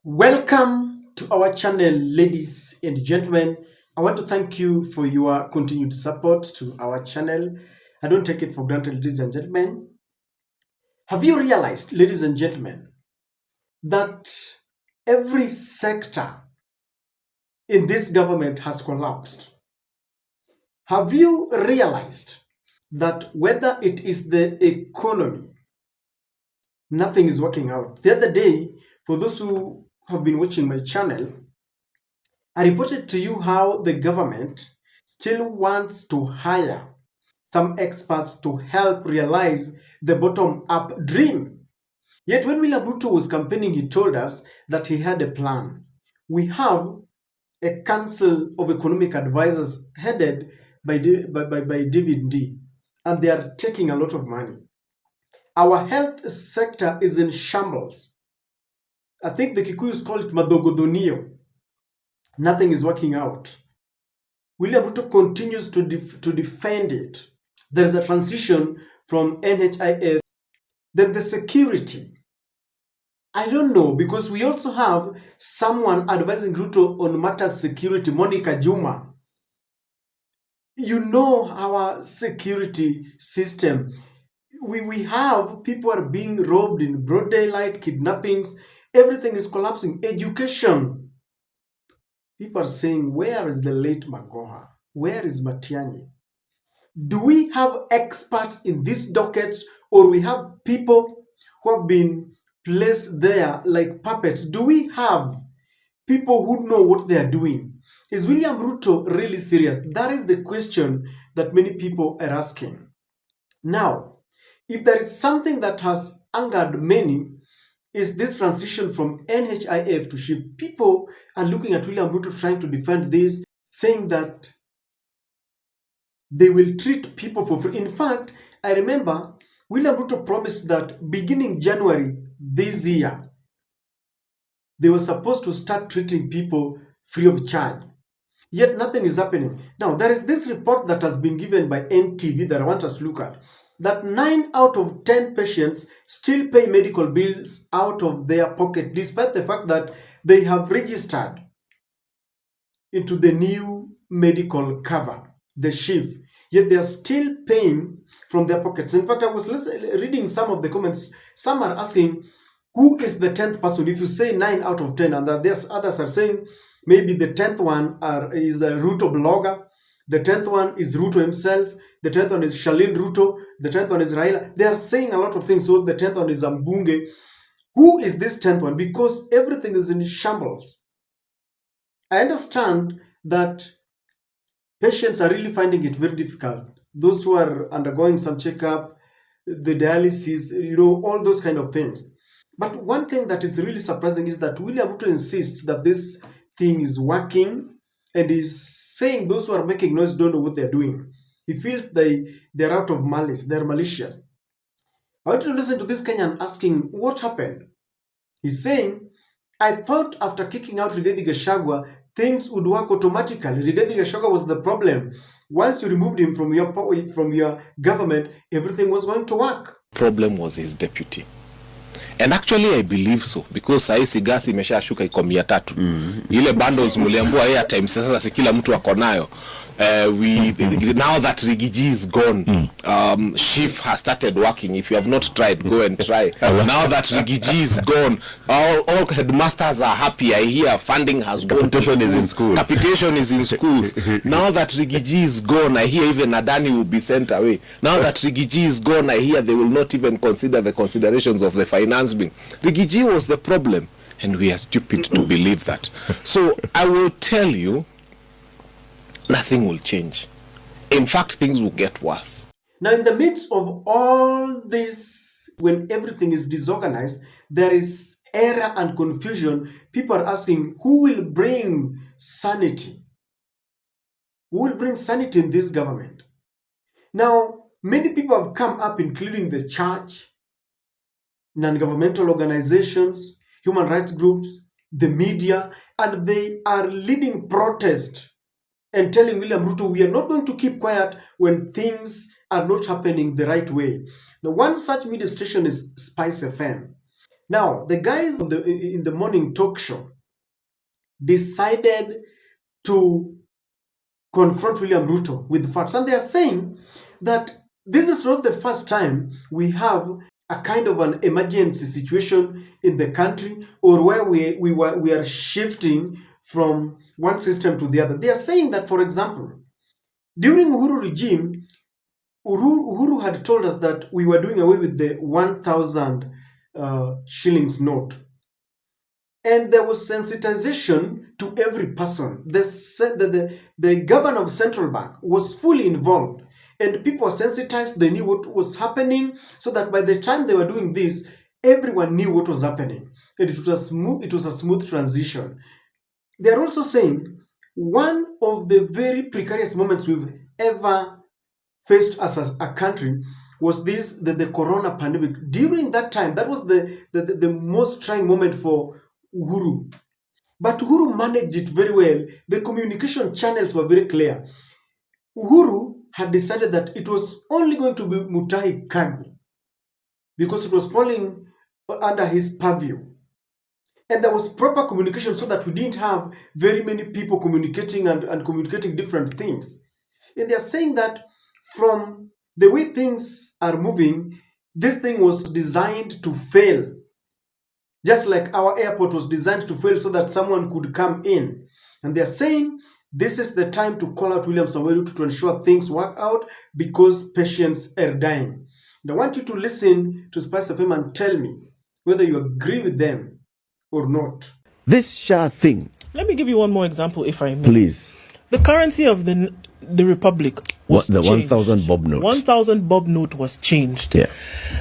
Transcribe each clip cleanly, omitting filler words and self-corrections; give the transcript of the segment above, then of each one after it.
Welcome to our channel, ladies and gentlemen. I want to thank you for your continued support to our channel. I don't take it for granted, ladies and gentlemen. Have you realized, ladies and gentlemen, that every sector in this government has collapsed? Have you realized that whether it is the economy, nothing is working out? The other day, for those who have been watching my channel, I reported to you how the government still wants to hire some experts to help realize the bottom-up dream. Yet when William Ruto was campaigning, he told us that he had a plan. We have a council of economic advisors headed by David D, and they are taking a lot of money. Our health sector is in shambles. I think the Kikuyus call it madogodonio. Nothing is working out. William Ruto continues to defend it. There is a transition from NHIF. Then the security. I don't know, because we also have someone advising Ruto on matters security, Monica Juma. You know our security system. We have people are being robbed in broad daylight, kidnappings. Everything is collapsing. Education. People are saying, where is the late Magoha? Where is Matiang'i? Do we have experts in these dockets, or we have people who have been placed there like puppets? Do we have people who know what they are doing? Is William Ruto really serious? That is the question that many people are asking. Now, if there is something that has angered many, is this transition from NHIF to SHIP. People are looking at William Ruto trying to defend this, saying that they will treat people for free. In fact, I remember William Ruto promised that beginning January this year, they were supposed to start treating people free of charge. Yet nothing is happening. Now, there is this report that has been given by NTV that I want us to look at, that 9 out of 10 patients still pay medical bills out of their pocket, despite the fact that they have registered into the new medical cover, the SHIF, yet they are still paying from their pockets. In fact, I was reading some of the comments. Some are asking, who is the 10th person? If you say 9 out of 10, and there's others are saying maybe the 10th one is a Ruto blogger, the 10th one is Ruto himself, the 10th one is Shalin Ruto, the 10th one is Raila. They are saying a lot of things. So the 10th one is Ambunge. Who is this 10th one? Because everything is in shambles. I understand that patients are really finding it very difficult. Those who are undergoing some checkup, the dialysis, all those kind of things. But one thing that is really surprising is that William Ruto insists that this thing is working, and is saying those who are making noise don't know what they're doing. He feels they're out of malice, they're malicious. I want you to listen to this Kenyan asking, what happened? He's saying, I thought after kicking out Rigathi Gachagua, things would work automatically. Rigathi Gachagua was the problem. Once you removed him from your government, everything was going to work. Problem was his deputy. And actually I believe so, because saisi gasi imeshashuka iko 300. Ile bundles muliambua airtime sasa si kila mtu ako nayo. Now that Rigiji is gone, SHIF has started working. If you have not tried, go and try. Now that Rigiji is gone, all headmasters are happy. I hear funding has gone. Capitation is in school. Capitation is in schools. Now that Rigiji is gone, I hear even Adani will be sent away. Now that Rigiji is gone, I hear they will not even consider the considerations of the finance bill. Rigiji was the problem, and we are stupid to believe that. So I will tell you, nothing will change. In fact, things will get worse. Now, in the midst of all this, when everything is disorganized, there is error and confusion. People are asking, who will bring sanity? Who will bring sanity in this government? Now, many people have come up, including the church, non-governmental organizations, human rights groups, the media, and they are leading protest and telling William Ruto, we are not going to keep quiet when things are not happening the right way. Now, one such media station is Spice FM. Now, the guys in the morning talk show decided to confront William Ruto with facts. And they are saying that this is not the first time we have a kind of an emergency situation in the country, or where we are shifting from one system to the other. They are saying that, for example, during Uhuru regime, Uhuru had told us that we were doing away with the 1,000 shillings note. And there was sensitization to every person. The governor of central bank was fully involved, and people were sensitized. They knew what was happening, so that by the time they were doing this, everyone knew what was happening. And it was a smooth transition. They are also saying one of the very precarious moments we've ever faced as a country was the corona pandemic. During that time, that was the most trying moment for Uhuru. But Uhuru managed it very well. The communication channels were very clear. Uhuru had decided that it was only going to be Mutahi Kagwe because it was falling under his purview. And there was proper communication, so that we didn't have very many people communicating and communicating different things. And they're saying that from the way things are moving, this thing was designed to fail. Just like our airport was designed to fail so that someone could come in. And they're saying this is the time to call out William Samoei Ruto to ensure things work out, because patients are dying. And I want you to listen to Spice FM and tell me whether you agree with them or not. This SHA thing. Let me give you one more example, if I may. Please. The currency of the Republic was The changed. 1,000 bob note. 1,000 bob note was changed. Yeah.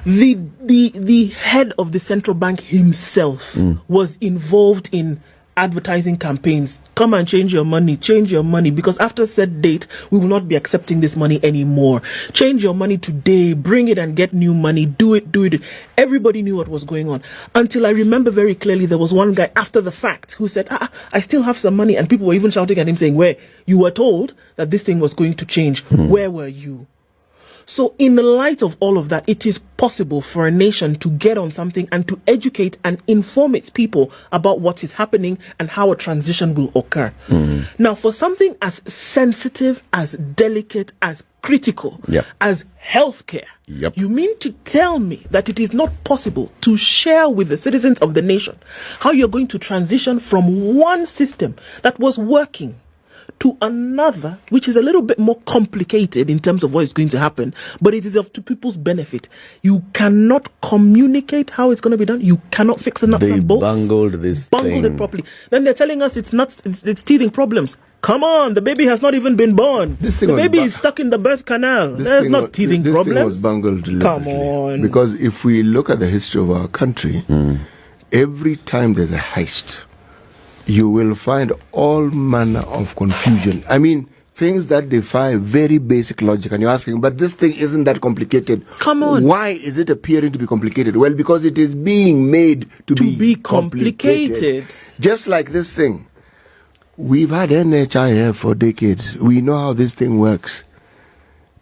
The head of the central bank himself was involved in advertising campaigns. Come and change your money, because after said date, we will not be accepting this money anymore. Change your money today, bring it and get new money, do it. Everybody knew what was going on. Until I remember very clearly, there was one guy after the fact who said, I still have some money. And people were even shouting at him saying, where? You were told that this thing was going to change. Where were you? So in the light of all of that, it is possible for a nation to get on something and to educate and inform its people about what is happening and how a transition will occur. Now, for something as sensitive, as delicate, as critical, as healthcare, you mean to tell me that it is not possible to share with the citizens of the nation how you're going to transition from one system that was working to another, which is a little bit more complicated in terms of what is going to happen, but it is to people's benefit. You cannot communicate how it's going to be done. You cannot fix the nuts and bolts. Bungled it properly. Then they're telling us it's teething problems. Come on, the baby has not even been born. The baby is stuck in the birth canal. There's not teething problems. This thing was bungled deliberately. Come on. Because if we look at the history of our country, every time there's a heist, you will find all manner of confusion. I mean, things that defy very basic logic. And you're asking, but this thing isn't that complicated. Come on. Why is it appearing to be complicated? Well, because it is being made to be complicated. Just like this thing. We've had NHIF for decades. We know how this thing works.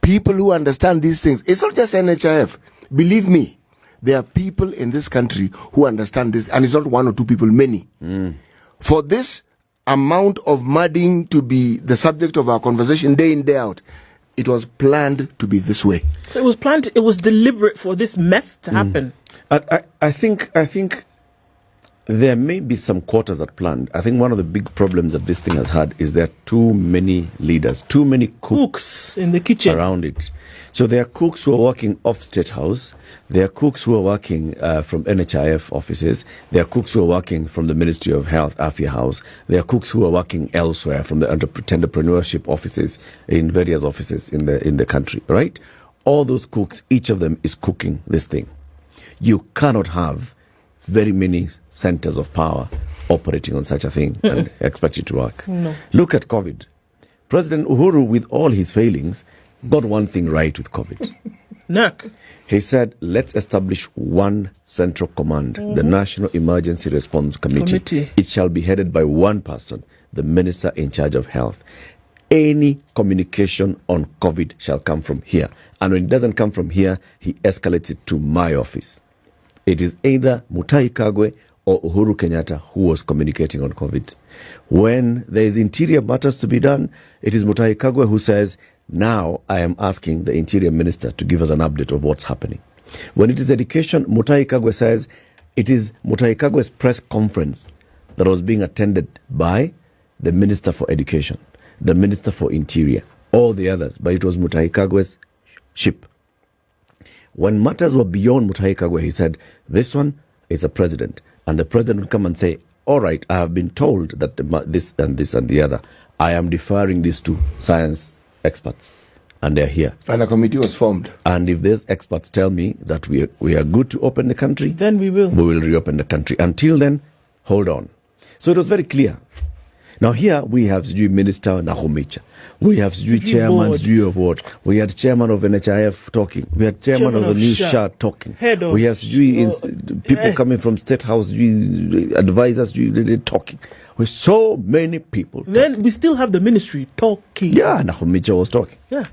People who understand these things, it's not just NHIF. Believe me, there are people in this country who understand this, and it's not one or two people, many. For this amount of muddying to be the subject of our conversation day in, day out, it was planned to be this way. It was planned, it was deliberate for this mess to happen. I think there may be some quarters that planned. I think one of the big problems that this thing has had is there are too many leaders, too many cooks in the kitchen around it. So there are cooks who are working off State House. There are cooks who are working from NHIF offices. There are cooks who are working from the Ministry of Health, Afia House. There are cooks who are working elsewhere from the entrepreneurship offices in various offices in the country, right? All those cooks, each of them is cooking this thing. You cannot have very many centers of power operating on such a thing and expect it to work. No. Look at COVID. President Uhuru, with all his failings, got one thing right with COVID. He said, let's establish one central command, the National Emergency Response Committee. It shall be headed by one person, the Minister in charge of Health. Any communication on COVID shall come from here. And when it doesn't come from here, he escalates it to my office. It is either Mutahi Kagwe or Uhuru Kenyatta who was communicating on COVID. When there is interior matters to be done, it is Mutahi Kagwe who says, now I am asking the interior minister to give us an update of what's happening. When it is education, Mutahi Kagwe says it is Mutahi Kagwe's press conference that was being attended by the Minister for Education, the Minister for Interior, all the others, but it was Mutahi Kagwe's ship. When matters were beyond Mutahi Kagwe, he said, this one is a president. And the president would come and say, all right, I have been told that this and this and the other. I am deferring this to science experts. And they're here. And a committee was formed. And if these experts tell me that we are good to open the country, then we will reopen the country. Until then, hold on. So it was very clear. Now here we have Minister Nahumicha. We have chairman of what? We had chairman of NHIF talking. We had chairman of the new SHA talking. We have people coming from State House, advisors talking. With so many people talking. Then we still have the ministry talking. Yeah, Nahumicha was talking. Yeah.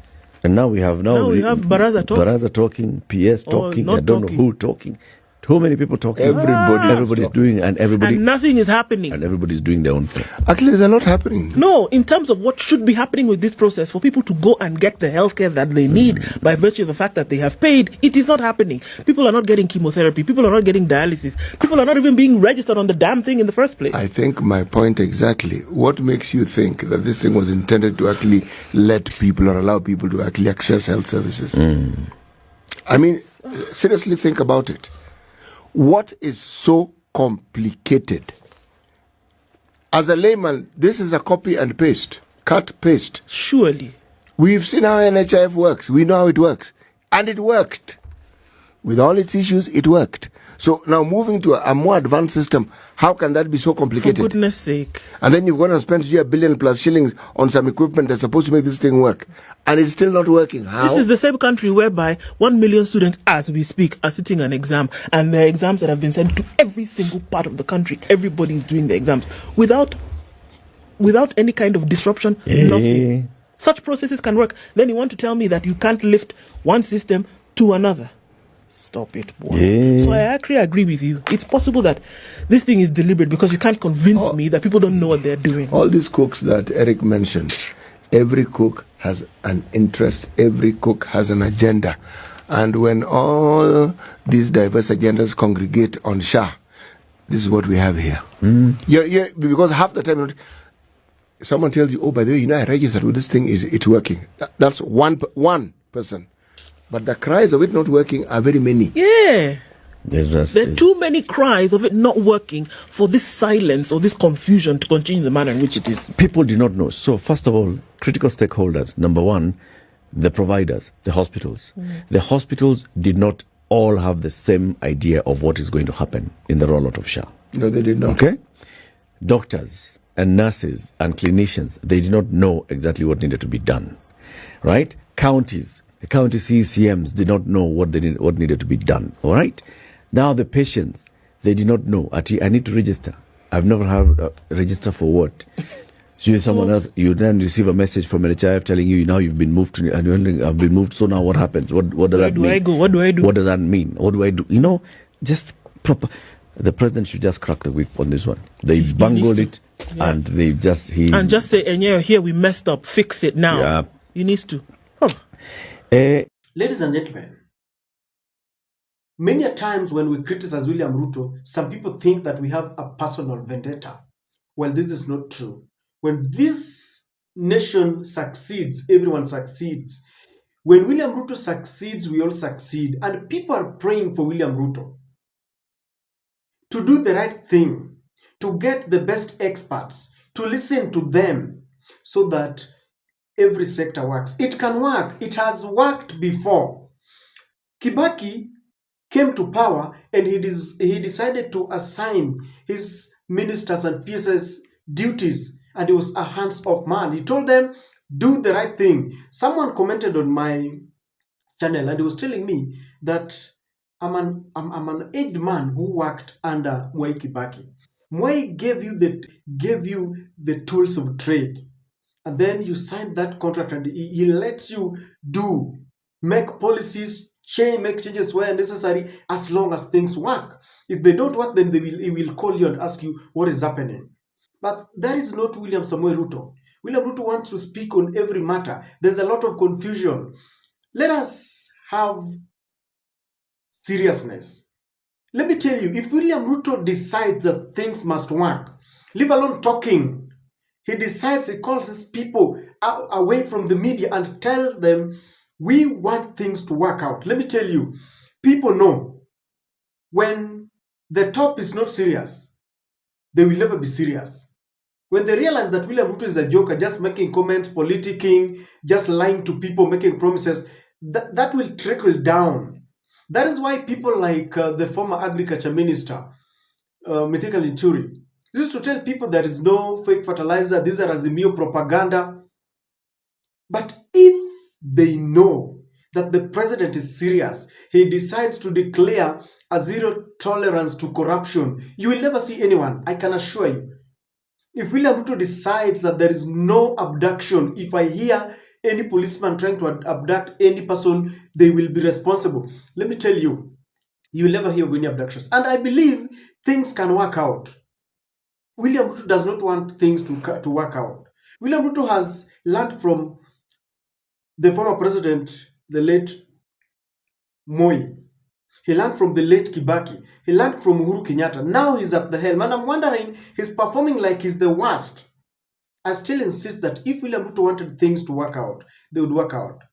And now we have Baraza talking. Baraza talking, PS talking, I don't know who talking. Too many people talking. Everybody's doing, and nothing is happening. And everybody's doing their own thing. Actually, they're not happening. No, in terms of what should be happening with this process, for people to go and get the healthcare that they need by virtue of the fact that they have paid, it is not happening. People are not getting chemotherapy. People are not getting dialysis. People are not even being registered on the damn thing in the first place. I think my point exactly. What makes you think that this thing was intended to actually let people or allow people to actually access health services? I mean, seriously think about it. What is so complicated? As a layman, this is a copy and paste, cut, paste. Surely. We've seen how NHIF works. We know how it works. And it worked. With all its issues, it worked. So now moving to a more advanced system, how can that be so complicated? For goodness sake. And then you're going to spend $1 billion plus shillings on some equipment that's supposed to make this thing work. And it's still not working. How? This is the same country whereby 1 million students, as we speak, are sitting an exam. And there are exams that have been sent to every single part of the country. Everybody is doing the exams. Without any kind of disruption, nothing. Such processes can work. Then you want to tell me that you can't lift one system to another. Stop it, boy. So I actually agree with you. It's possible that this thing is deliberate because you can't convince me that people don't know what they're doing. All these cooks that Eric mentioned, every cook has an interest, every cook has an agenda. And when all these diverse agendas congregate on SHA, this is what we have here. Yeah, because half the time, someone tells you, oh, by the way, I registered with this thing, it's working. That's one person. But the cries of it not working are very many. Yeah. There are too many cries of it not working for this silence or this confusion to continue the manner in which it is. People do not know. So, first of all, critical stakeholders. Number one, the providers, the hospitals. The hospitals did not all have the same idea of what is going to happen in the rollout of SHA. No, they did not. Okay? Doctors and nurses and clinicians, they did not know exactly what needed to be done. Right? Counties. The county CCMs did not know what needed to be done. All right? Now the patients, they did not know. I need to register. I've never had a register for what? So someone else, you then receive a message from NHIF telling you now you've been moved to, and I've been moved. So now what happens? What does that mean? Where do I go? What do I do? What does that mean? What do I do? Just proper. The president should just crack the whip on this one. They bungled it, and they just say, and here we messed up. Fix it now. Yeah. He needs to. Ladies and gentlemen, many a times when we criticize William Ruto, some people think that we have a personal vendetta. Well, this is not true. When this nation succeeds, everyone succeeds. When William Ruto succeeds, we all succeed. And people are praying for William Ruto to do the right thing, to get the best experts, to listen to them so that every sector works. It can work. It has worked before. Kibaki came to power and he decided to assign his ministers and PSS duties, and he was a hands-off man. He told them, do the right thing. Someone commented on my channel and he was telling me that I'm an aged man who worked under Mwai Kibaki. Mwai gave you the tools of trade. And then you sign that contract and he lets you make policies, make changes where necessary, as long as things work. If they don't work, then he will call you and ask you what is happening. But that is not William Samoei Ruto. William Ruto wants to speak on every matter. There's a lot of confusion. Let us have seriousness. Let me tell you, if William Ruto decides that things must work, leave alone talking, he decides, he calls his people away from the media and tells them, we want things to work out. Let me tell you, people know when the top is not serious, they will never be serious. When they realize that William Ruto is a joker, just making comments, politicking, just lying to people, making promises, that will trickle down. That is why people like the former agriculture minister, Mithika Linturi, used to tell people there is no fake fertilizer, these are Azimio propaganda. But if they know that the president is serious, he decides to declare a zero tolerance to corruption, you will never see anyone, I can assure you. If William Ruto decides that there is no abduction, if I hear any policeman trying to abduct any person, they will be responsible. Let me tell you, you will never hear of any abductions. And I believe things can work out. William Ruto does not want things to work out. William Ruto has learned from the former president, the late Moi. He learned from the late Kibaki. He learned from Uhuru Kenyatta. Now he's at the helm. And I'm wondering, he's performing like he's the worst. I still insist that if William Ruto wanted things to work out, they would work out.